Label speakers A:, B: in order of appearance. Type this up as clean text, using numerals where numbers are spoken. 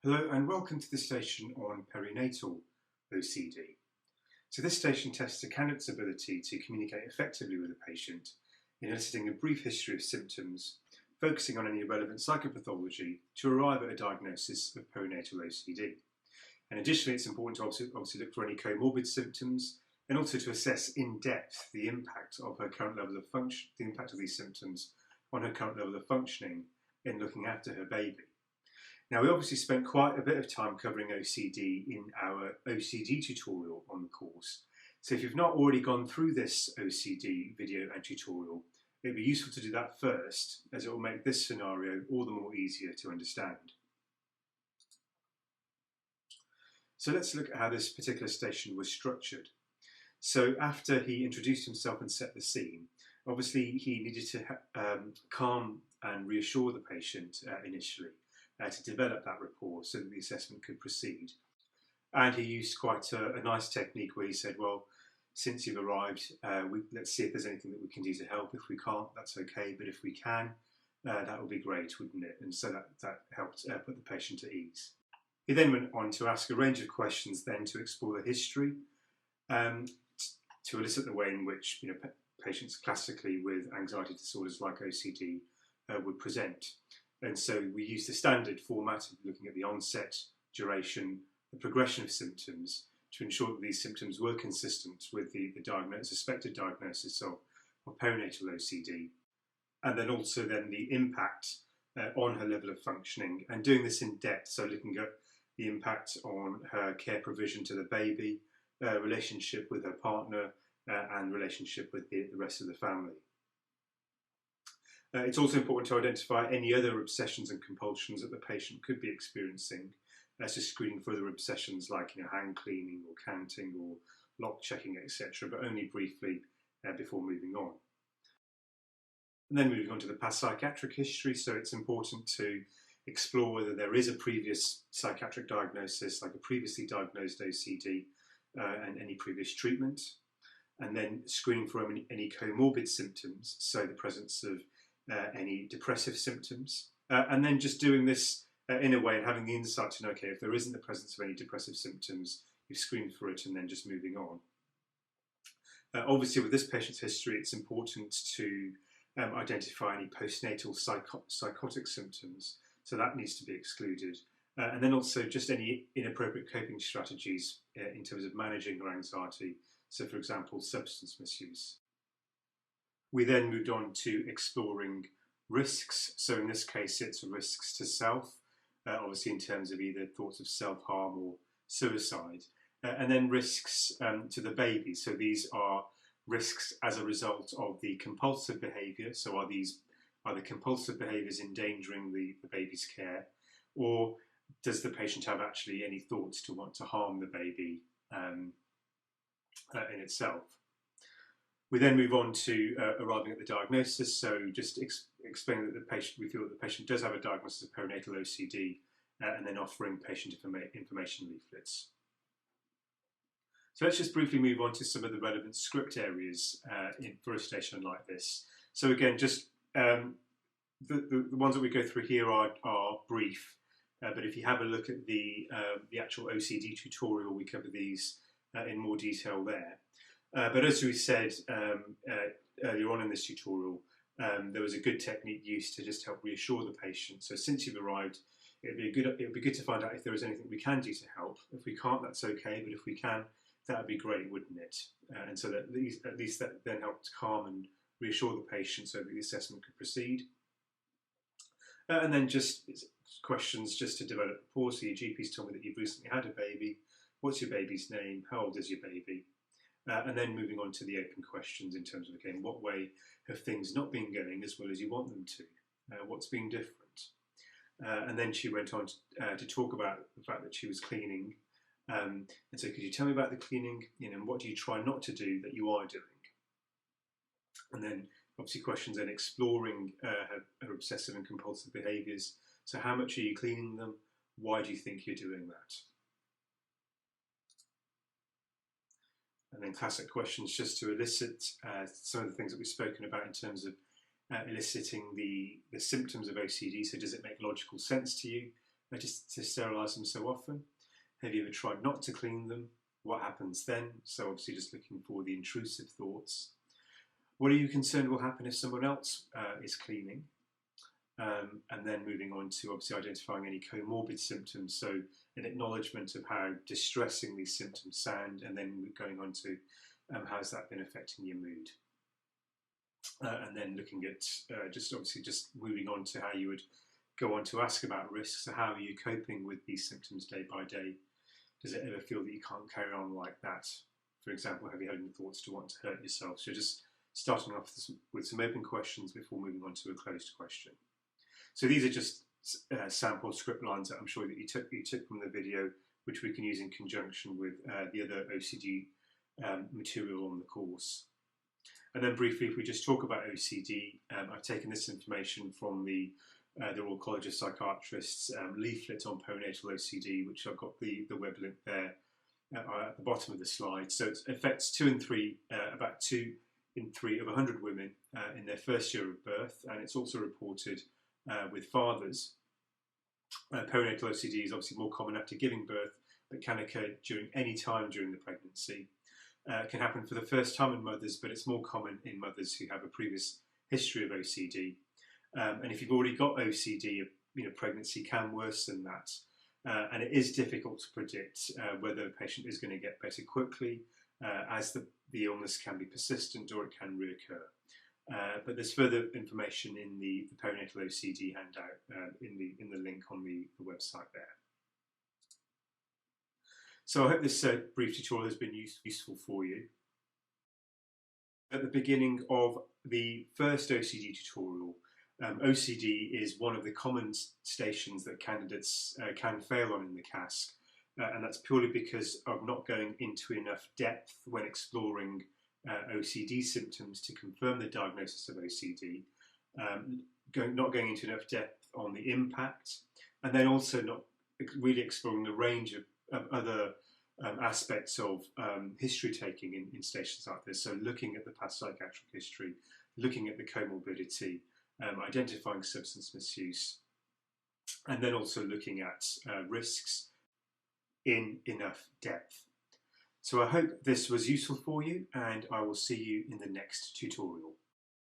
A: Hello and welcome to the station on perinatal OCD. So this station tests a candidate's ability to communicate effectively with a patient in eliciting a brief history of symptoms, focusing on any relevant psychopathology to arrive at a diagnosis of perinatal OCD. And additionally, it's important to obviously look for any comorbid symptoms and also to assess in depth the impact of her current level of function, the impact of these symptoms on her current level of functioning in looking after her baby. Now, we obviously spent quite a bit of time covering OCD in our OCD tutorial on the course. So if you've not already gone through this OCD video and tutorial, it'd be useful to do that first, as it will make this scenario all the more easier to understand. So let's look at how this particular station was structured. So after he introduced himself and set the scene, obviously he needed to calm and reassure the patient initially. To develop that rapport so that the assessment could proceed. And he used quite a nice technique where he said, well, since you've arrived, let's see if there's anything that we can do to help. If we can't, that's okay, but if we can, that would be great, wouldn't it? And so that helped put the patient at ease. He then went on to ask a range of questions then to explore the history, to elicit the way in which patients classically with anxiety disorders like OCD would present. And so we used the standard format of looking at the onset, duration, the progression of symptoms to ensure that these symptoms were consistent with the suspected diagnosis of perinatal OCD. And then also the impact on her level of functioning, and doing this in depth, so looking at the impact on her care provision to the baby, relationship with her partner, and relationship with the rest of the family. It's also important to identify any other obsessions and compulsions that the patient could be experiencing, so screening for other obsessions like hand cleaning or counting or lock checking, etc., but only briefly before moving on. And then moving on to the past psychiatric history, so it's important to explore whether there is a previous psychiatric diagnosis, like a previously diagnosed OCD, and any previous treatment. And then screening for any comorbid symptoms, so the presence of any depressive symptoms, and then just doing this in a way and having the insight to know, okay, if there isn't the presence of any depressive symptoms, you've screened for it and then just moving on. Obviously, with this patient's history, it's important to identify any postnatal psychotic symptoms, so that needs to be excluded. And then also just any inappropriate coping strategies in terms of managing her anxiety, so for example, substance misuse. We then moved on to exploring risks. So in this case, it's risks to self, obviously in terms of either thoughts of self-harm or suicide, and then risks to the baby. So these are risks as a result of the compulsive behaviour. So are the compulsive behaviours endangering the baby's care, or does the patient have actually any thoughts to want to harm the baby in itself? We then move on to arriving at the diagnosis, so just explaining that we feel that the patient does have a diagnosis of perinatal OCD, and then offering patient information leaflets. So let's just briefly move on to some of the relevant script areas for a station like this. So again, just the ones that we go through here are brief, but if you have a look at the actual OCD tutorial, we cover these in more detail there. But as we said earlier on in this tutorial, there was a good technique used to just help reassure the patient. So since you've arrived, it would be good to find out if there is anything we can do to help. If we can't, that's okay, but if we can, that would be great, wouldn't it? And so that at least that then helped calm and reassure the patient so that the assessment could proceed. And then just questions just to develop rapport. So your GP's told me that you've recently had a baby. What's your baby's name? How old is your baby? And then moving on to the open questions in terms of, again, what way have things not been going as well as you want them to? What's been different? And then she went on to talk about the fact that she was cleaning. And so could you tell me about the cleaning? And what do you try not to do that you are doing? And then obviously questions then exploring her obsessive and compulsive behaviours. So how much are you cleaning them? Why do you think you're doing that? And then classic questions just to elicit some of the things that we've spoken about in terms of eliciting the symptoms of OCD. So does it make logical sense to you? just to sterilise them so often? Have you ever tried not to clean them? What happens then? So obviously just looking for the intrusive thoughts. What are you concerned will happen if someone else is cleaning? And then moving on to obviously identifying any comorbid symptoms, so an acknowledgement of how distressing these symptoms sound, and then going on to how's that been affecting your mood. And then looking at just moving on to how you would go on to ask about risks. So how are you coping with these symptoms day by day? Does it ever feel that you can't carry on like that? For example, have you had any thoughts to want to hurt yourself? So just starting off with some open questions before moving on to a closed question. So these are just sample script lines that I'm sure that you took from the video, which we can use in conjunction with the other OCD material on the course. And then briefly, if we just talk about OCD, I've taken this information from the Royal College of Psychiatrists leaflet on perinatal OCD, which I've got the web link there at the bottom of the slide. So it affects about 2 in 3 of 100 women in their first year of birth, and it's also reported with fathers. Perinatal OCD is obviously more common after giving birth, but can occur during any time during the pregnancy. It can happen for the first time in mothers, but it's more common in mothers who have a previous history of OCD. And if you've already got OCD, pregnancy can worsen that. And it is difficult to predict whether the patient is going to get better quickly, as the illness can be persistent or it can reoccur. But there's further information in the perinatal OCD handout in the link on the website there. So I hope this brief tutorial has been useful for you. At the beginning of the first OCD tutorial, OCD is one of the common stations that candidates can fail on in the CASC, and that's purely because of not going into enough depth when exploring OCD symptoms to confirm the diagnosis of OCD, not going into enough depth on the impact, and then also not really exploring the range of other aspects of history taking in stations like this. So looking at the past psychiatric history, looking at the comorbidity, identifying substance misuse, and then also looking at risks in enough depth. So I hope this was useful for you, and I will see you in the next tutorial.